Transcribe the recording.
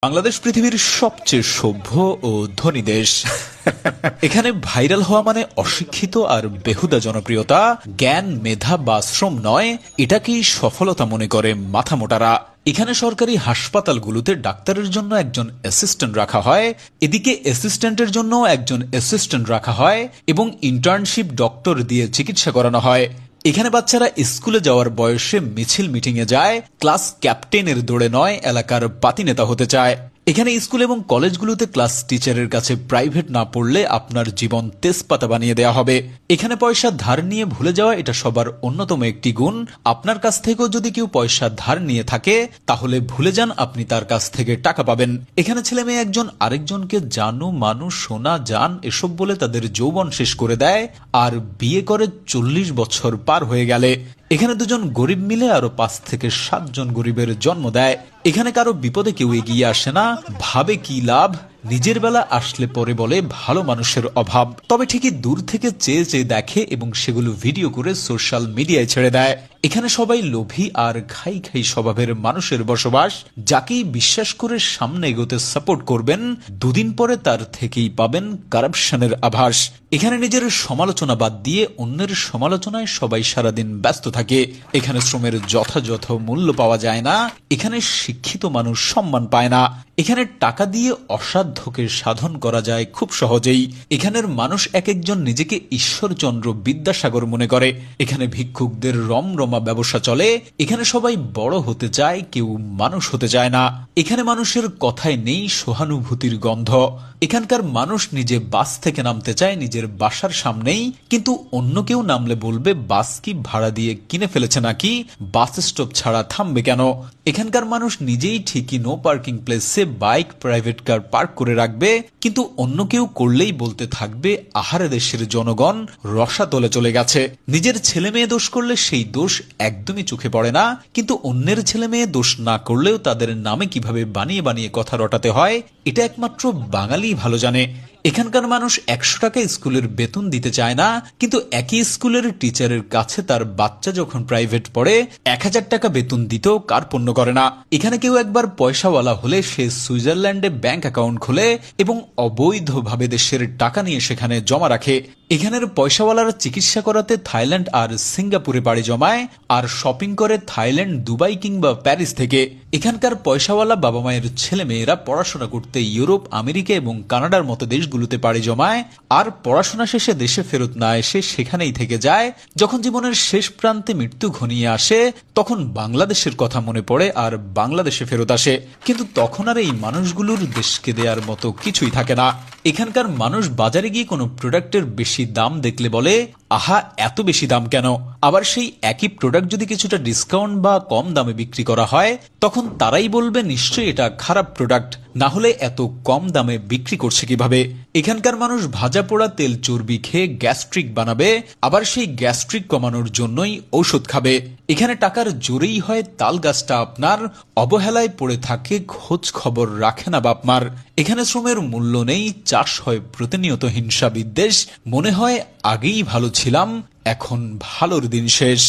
বাংলাদেশ পৃথিবীর সবচেয়ে সভ্য ও ধনী দেশ। এখানে ভাইরাল হওয়া মানে অশিক্ষিত আর বেহুদা জনপ্রিয়তা, জ্ঞান, মেধা বা শ্রম নয়, এটাকেই সফলতা মনে করে মাথামোটারা। এখানে সরকারি হাসপাতালগুলোতে ডাক্তারের জন্য একজন অ্যাসিস্ট্যান্ট রাখা হয়, এদিকে অ্যাসিস্ট্যান্টের জন্য একজন অ্যাসিস্ট্যান্ট রাখা হয় এবং ইন্টার্নশিপ ডক্টর দিয়ে চিকিৎসা করানো হয়। এখানে বাচ্চারা স্কুলে যাওয়ার বয়সে মিছিল মিটিংয়ে যায়, ক্লাস ক্যাপ্টেনের দৌড়ে নয়, এলাকার পাতিনেতা হতে চায়। এখানে স্কুল এবং কলেজগুলোতে ক্লাস টিচারের কাছে প্রাইভেট না পড়লে আপনার জীবন তেজপাতা বানিয়ে দেওয়া হবে। এখানে পয়সা ধার নিয়ে ভুলে যাওয়া এটা সবার অন্যতম একটি গুণ। আপনার কাছ থেকেও যদি কেউ পয়সা ধার নিয়ে থাকে তাহলে ভুলে যান আপনি তার কাছ থেকে টাকা পাবেন। এখানে ছেলে মেয়ে একজন আরেকজনকে জানু, মানু, সোনা, জান এসব বলে তাদের যৌবন শেষ করে দেয় আর বিয়ে করে 40 বছর পার হয়ে গেলে। এখানে দুজন গরিব মিলে আরো 5 থেকে 7 জন গরিবের জন্ম দেয়। এখানে কারো বিপদে কেউ এগিয়ে আসে না, ভাবে কি লাভ, নিজের বেলা আসলে পরে বলে ভালো মানুষের অভাব। তবে ঠিকই দূর থেকে চেয়ে চেয়ে দেখে এবং সেগুলো ভিডিও করে সোশ্যাল মিডিয়ায় ছেড়ে দেয়। এখানে সবাই লোভী আর খাই খাই স্বভাবের মানুষের বসবাস। যাকেই বিশ্বাস করে সামনে এগোতে সাপোর্ট করবেন, দুদিন পরে তার থেকেই পাবেন কারাপশনের আভাস। এখানে নিজের সমালোচনা বাদ দিয়ে অন্যের সমালোচনায় সবাই সারাদিন ব্যস্ত থাকে। এখানে শ্রমের যথাযথ মূল্য পাওয়া যায় না, এখানে শিক্ষিত মানুষ সম্মান পায় না। এখানে টাকা দিয়ে অসাধ্যকে সাধন করা যায় খুব সহজেই। এখানের মানুষ এক একজন নিজেকে ঈশ্বরচন্দ্র বিদ্যাসাগর মনে করে। এখানে ভিক্ষুকদের রমরমা ব্যবসা চলে। এখানে সবাই বড় হতে চায়, কেউ মানুষ হতে চায় না। এখানে মানুষের কথায় নেই সহানুভূতির গন্ধ। এখানকার মানুষ নিজে বাস থেকে নামতে চায় নিজের বাসার সামনেই, কিন্তু অন্য কেউ নামলে বলবে বাস কি ভাড়া দিয়ে কিনে ফেলেছে নাকি, বাস স্টপ ছাড়া থামবে কেন। এখানকার মানুষ নিজেই ঠিকই নো পার্কিং প্লেসে বাইক, প্রাইভেট কার পার্ক করে রাখবে, কিন্তু অন্য কেউ করলেই বলতে থাকবে আহারে দেশের জনগণ রসাতলে চলে গেছে। নিজের ছেলে মেয়ে দোষ করলে সেই দোষ একদমই চোখে পড়ে না, কিন্তু অন্যের ছেলে মেয়ে দোষ না করলেও তাদের নামে কিভাবে বানিয়ে বানিয়ে কথা রটাতে হয় এটা একমাত্র বাঙালি ভালো জানে। এখানকার মানুষ 100 টাকা স্কুলের বেতন দিতে চায় না, কিন্তু একই স্কুলের টিচারের কাছে তার বাচ্চা যখন প্রাইভেট পড়ে 1000 টাকা বেতন দিতেও কার্পণ্য করে না। এখানে কেউ একবার পয়সাওয়ালা হলে সে সুইজারল্যান্ডে ব্যাংক অ্যাকাউন্ট খোলে এবং অবৈধভাবে দেশের টাকা নিয়ে সেখানে জমা রাখে। এখানের পয়সাওয়ালারা চিকিৎসা করাতে থাইল্যান্ড আর সিঙ্গাপুরে পাড়ি জমায় আর শপিং করে থাইল্যান্ড, দুবাই কিংবা প্যারিস থেকে। এখানকার পয়সাওয়ালা বাবা মায়ের ছেলে মেয়েরা পড়াশোনা করতে ইউরোপ, আমেরিকা এবং কানাডার মতো দেশগুলোতে পাড়ি জমায় আর পড়াশোনা শেষে দেশে ফেরত না এসে সেখানেই থেকে যায়। যখন জীবনের শেষ প্রান্তে মৃত্যু ঘনিয়ে আসে তখন বাংলাদেশের কথা মনে পড়ে আর বাংলাদেশে ফেরত আসে, কিন্তু তখন আর এই মানুষগুলোর দেশকে দেওয়ার মতো কিছুই থাকে না। এখানকার মানুষ বাজারে গিয়ে কোনো প্রোডাক্টের বেশি দাম দেখলে বলে আহা এত বেশি দাম কেন। আবার সেই একই প্রোডাক্ট যদি কিছুটা ডিসকাউন্ট বা কম দামে বিক্রি করা হয় তখন তারাই বলবে নিশ্চয়ই এটা খারাপ প্রোডাক্ট, না হলে এত কম দামে বিক্রি করছে কিভাবে। এখানকার মানুষ ভাজা পোড়া তেল চর্বি খেয়ে গ্যাস্ট্রিক বানাবে, আবার সেই গ্যাস্ট্রিক কমানোর জন্যই ঔষধ খাবে। এখানে টাকার জোরেই হয় তাল গাছটা আপনার, অবহেলায় পড়ে থাকে খোঁজ খবর রাখে না বাপমার। এখানে শ্রমের মূল্য নেই, চাষ হয় প্রতিনিয়ত হিংসা বিদ্বেষ, মনে হয় আগেই ভালো ছিলাম, এখন ভালোর দিন শেষ।